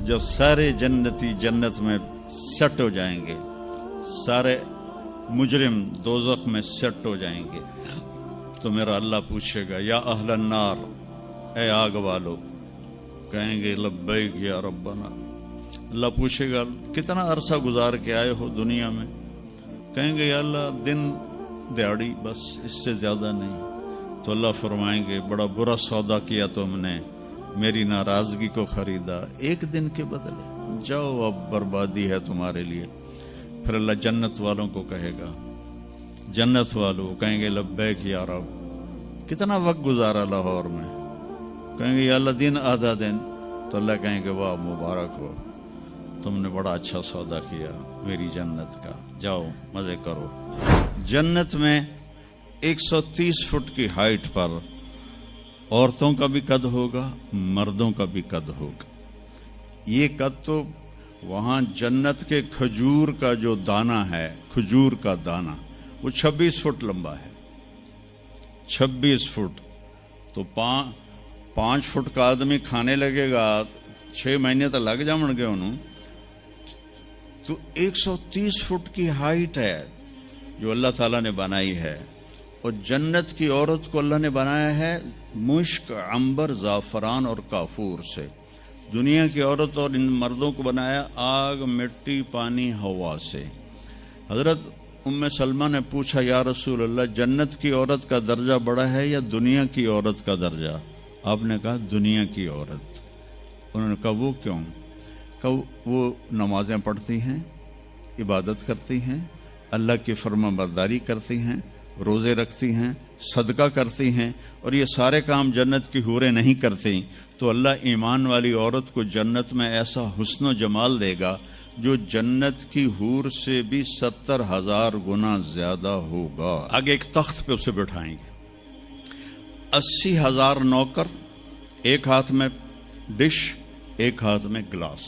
जब सारे जन्नती जन्नत में सेट हो जाएंगे, सारे मुजरिम दोज़ख में सेट हो जाएंगे, तो मेरा अल्लाह पूछेगा या अहलन नार, ए आग वालो, कहेंगे लब्बैक या रब्बना। अल्लाह पूछेगा कितना अरसा गुजार के आए हो दुनिया में? कहेंगे या अल्लाह दिन दिहाड़ी, बस इससे ज्यादा नहीं। तो अल्लाह फरमाएंगे बड़ा बुरा सौदा किया तुमने, मेरी नाराजगी को खरीदा एक दिन के बदले, जाओ अब बर्बादी है तुम्हारे लिए। फिर अल्लाह जन्नत वालों को कहेगा, जन्नत वालों कहेंगे लब्बैक या रब, कितना वक्त गुजारा लाहौर में? कहेंगे या अल्लाह दिन आधा दिन। तो अल्लाह कहेंगे वाह मुबारक हो, तुमने बड़ा अच्छा सौदा किया मेरी जन्नत का, जाओ मजे करो। जन्नत में 130 फुट की हाइट पर औरतों का भी कद होगा, मर्दों का भी कद होगा। ये कद तो वहां जन्नत के खजूर का जो दाना है, खजूर का दाना, वो 26 फुट लंबा है। 26 फुट तो 5 फुट का आदमी खाने लगेगा, 6 महीने तो लग जाएंगे उन्होंने। तो 130 फुट की हाइट है जो अल्लाह ताला ने बनाई है। और जन्नत की औरत को अल्लाह ने बनाया है मुश्क, अंबर, जाफरान और काफूर से। दुनिया की औरत और इन मर्दों को बनाया आग, मिट्टी, पानी, हवा से। हजरत उम्मे सलमा ने पूछा या रसूल अल्लाह, जन्नत की औरत का दर्जा बड़ा है या दुनिया की औरत का दर्जा? आपने कहा दुनिया की औरत। उन्होंने कहा वो क्यों? कहा वो नमाजें पढ़ती हैं, इबादत करती हैं, अल्लाह की फरमाबरदारी करती हैं, रोजे रखती हैं, सदका करती हैं, और ये सारे काम जन्नत की हूरें नहीं करती। तो अल्लाह ईमान वाली औरत को जन्नत में ऐसा हुस्न और जमाल देगा जो जन्नत की हूर से भी 70,000 गुना ज्यादा होगा। आगे एक तख्त पे उसे बिठाएंगे, 80,000 नौकर, एक हाथ में डिश, एक हाथ में ग्लास,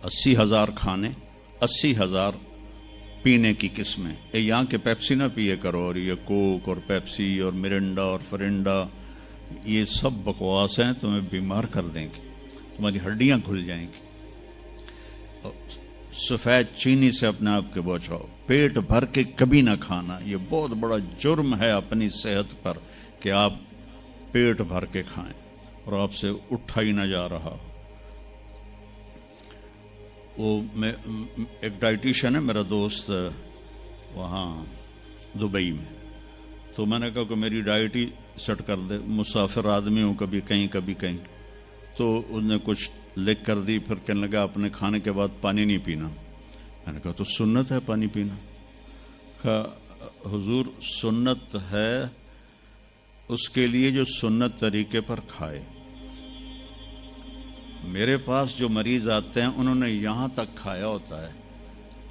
80,000 खाने, 80,000 पीने की किस्में। ये यहाँ के पेप्सी ना पिए करो, और ये कोक और पेप्सी और मिरिंडा और फरिंडा, ये सब बकवास हैं, तुम्हें बीमार कर देंगे, तुम्हारी हड्डियां खुल जाएंगी। सफेद चीनी से अपने आप के बचाओ, पेट भर के कभी ना खाना। ये बहुत बड़ा जुर्म है अपनी सेहत पर कि आप पेट भर के खाएं और आपसे उठा ही ना जा रहा। वो मैं एक डाइटिशियन है मेरा दोस्त वहाँ दुबई में, तो मैंने कहा कि मेरी डाइट ही सेट कर दे, मुसाफिर आदमी हूँ, कभी कहीं कभी कहीं। तो उसने कुछ लिख कर दी, फिर कहने लगा अपने खाने के बाद पानी नहीं पीना। मैंने कहा तो सुन्नत है पानी पीना। कहा हुजूर सुन्नत है उसके लिए जो सुन्नत तरीके पर खाए। मेरे पास जो मरीज आते हैं उन्होंने यहां तक खाया होता है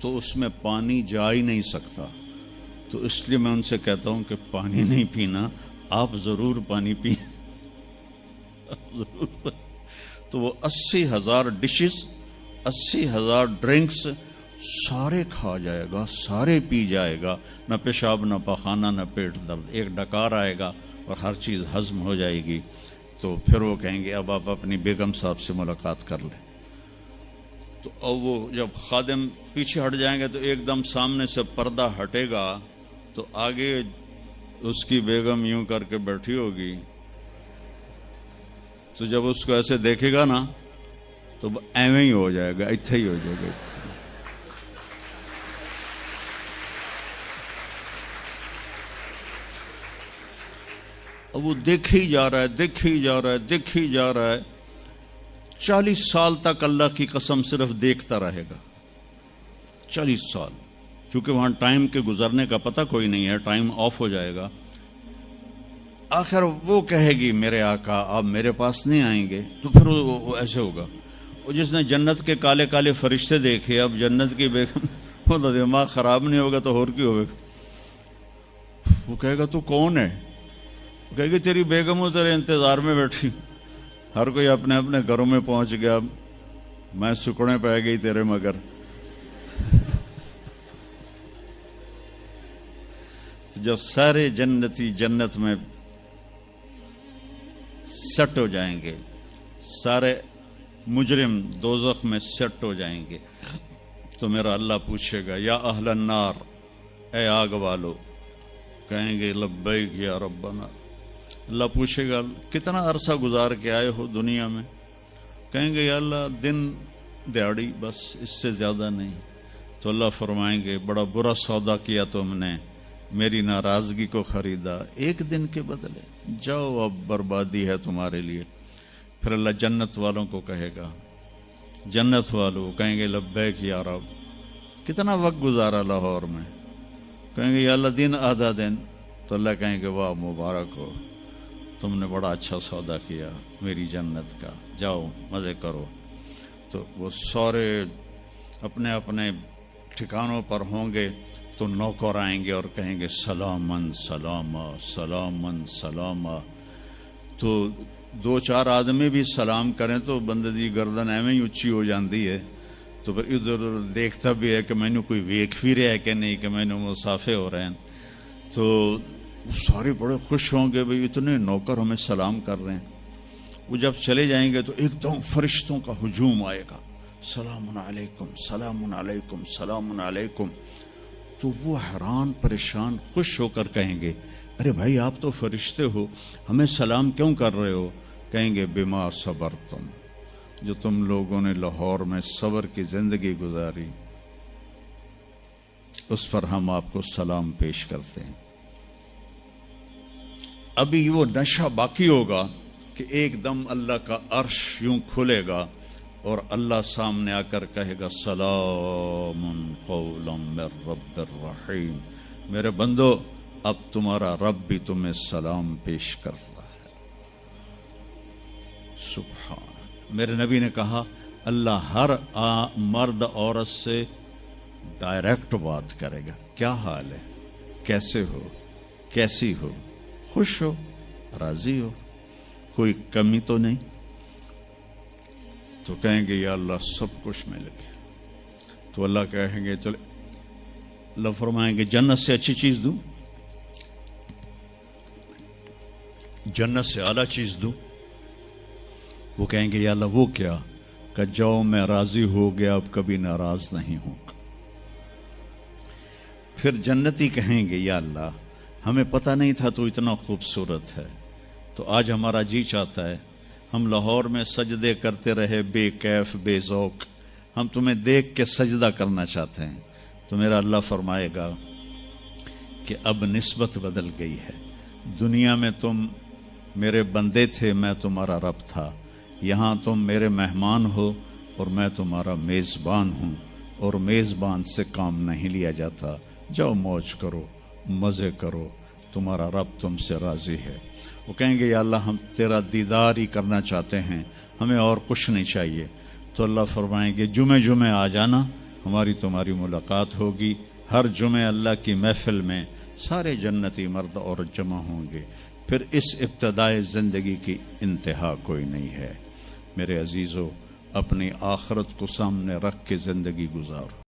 तो उसमें पानी जा ही नहीं सकता, तो इसलिए मैं उनसे कहता हूं कि पानी नहीं पीना, आप जरूर पानी पी जरूर। तो वो 80,000 डिशेस, 80,000 ड्रिंक्स सारे खा जाएगा, सारे पी जाएगा, न पेशाब न पखाना न पेट दर्द, एक डकार आएगा और हर चीज हजम हो जाएगी। तो फिर वो कहेंगे अब आप अपनी बेगम साहब से मुलाकात कर लें। तो अब वो जब खादिम पीछे हट जाएंगे तो एकदम सामने से पर्दा हटेगा, तो आगे उसकी बेगम यूं करके बैठी होगी। तो जब उसको ऐसे देखेगा ना तो एवं ही हो जाएगा, इत्थे ही हो जाएगा। अब वो देख ही जा रहा है, देख ही जा रहा है, देख ही जा रहा है। 40 साल तक अल्लाह की कसम सिर्फ देखता रहेगा, 40 साल, क्योंकि वहां टाइम के गुजरने का पता कोई नहीं है, टाइम ऑफ हो जाएगा। आखिर वो कहेगी मेरे आका आप मेरे पास नहीं आएंगे, तो फिर वो ऐसे होगा। वो जिसने जन्नत के काले काले फरिश्ते देखे, अब जन्नत की बेगम, वो तो दिमाग खराब नहीं होगा तो और क्यों होगा। वो कहेगा तू कौन है? कहेगी तेरी बेगम हो, तेरे इंतजार में बैठी। हर कोई अपने अपने घरों में पहुंच गया, मैं सुकड़े पै गई तेरे मगर। तो जब सारे जन्नती जन्नत में सेट हो जाएंगे, सारे مجرم دوزخ میں سیٹ ہو جائیں گے تو میرا اللہ پوچھے گا یا اہل النار، اے آگ والو، کہیں گے لبیک یا ربنا۔ اللہ پوچھے گا کتنا عرصہ گزار کے آئے ہو دنیا میں؟ کہیں گے یا اللہ دن دیہڑی، بس اس سے زیادہ نہیں۔ تو اللہ فرمائیں گے بڑا برا سودا کیا تم نے، میری ناراضگی کو خریدا ایک دن کے بدلے، جاؤ اب بربادی ہے تمہارے لیے۔ پھر اللہ جنت والوں کو کہے گا، جنت والوں کہیں گے لبیک یا رب، کتنا وقت گزارا لاہور میں؟ کہیں گے یا اللہ دن آدھا دن۔ تو اللہ کہیں گے واہ مبارک ہو، تم نے بڑا اچھا سودا کیا میری جنت کا، جاؤ مزے کرو۔ تو وہ سارے اپنے اپنے ٹھکانوں پر ہوں گے تو نوکر آئیں گے اور کہیں گے سلامن سلاما سلامن سلاما۔ تو دو چار آدمی بھی سلام کریں تو بندے دی گردن ایویں ہی اچھی ہو جاندی ہے، تو پھر ادھر ادھر دیکھتا بھی ہے کہ مینوں کوئی ویکھ بھی رہا ہے کہ نہیں، کہ مینوں مسافے ہو رہے ہیں۔ تو سارے بڑے خوش ہوں گے بھئی اتنے نوکر ہمیں سلام کر رہے ہیں۔ وہ جب چلے جائیں گے تو ایک دم فرشتوں کا ہجوم آئے گا، سلام علیکم سلام علیکم سلام علیکم۔ تو وہ حیران پریشان خوش ہو کر کہیں گے ارے بھائی آپ تو فرشتے ہو، ہمیں سلام کیوں کر رہے ہو؟ کہیں گے بما صبرتم، جو تم لوگوں نے لاہور میں صبر کی زندگی گزاری اس پر ہم آپ کو سلام پیش کرتے ہیں۔ ابھی وہ نشہ باقی ہوگا کہ ایک دم اللہ کا عرش یوں کھلے گا اور اللہ سامنے آ کر کہے گا سلام قولا من رب الرحیم، میرے بندو اب تمہارا رب بھی تمہیں سلام پیش کرتا ہے۔ سبحان، میرے نبی نے کہا اللہ ہر مرد عورت سے ڈائریکٹ بات کرے گا، کیا حال ہے، کیسے ہو، کیسی ہو، خوش ہو، راضی ہو، کوئی کمی تو نہیں؟ تو کہیں گے یا اللہ سب کچھ مل گیا۔ تو اللہ کہیں گے چلے، اللہ فرمائیں گے جنت سے اچھی چیز دوں، جنت سے اعلیٰ چیز دوں؟ وہ کہیں گے یا اللہ وہ کیا؟ کہ جاؤ میں راضی ہو گیا، اب کبھی ناراض نہیں ہوں گا۔ پھر جنتی کہیں گے یا اللہ ہمیں پتہ نہیں تھا تو اتنا خوبصورت ہے، تو آج ہمارا جی چاہتا ہے ہم لاہور میں سجدے کرتے رہے بے کیف بے ذوق، ہم تمہیں دیکھ کے سجدہ کرنا چاہتے ہیں۔ تو میرا اللہ فرمائے گا کہ اب نسبت بدل گئی ہے، دنیا میں تم میرے بندے تھے، میں تمہارا رب تھا، یہاں تم میرے مہمان ہو اور میں تمہارا میزبان ہوں، اور میزبان سے کام نہیں لیا جاتا، جاؤ موج کرو، مزے کرو، تمہارا رب تم سے راضی ہے۔ وہ کہیں گے یا اللہ ہم تیرا دیدار ہی کرنا چاہتے ہیں، ہمیں اور کچھ نہیں چاہیے۔ تو اللہ فرمائیں گے جمعے جمعے آ جانا، ہماری تمہاری ملاقات ہوگی۔ ہر جمعے اللہ کی محفل میں سارے جنتی مرد عورت جمع ہوں گے۔ پھر اس ابتدائے زندگی کی انتہا کوئی نہیں ہے۔ میرے عزیزو، اپنی آخرت کو سامنے رکھ کے زندگی گزارو۔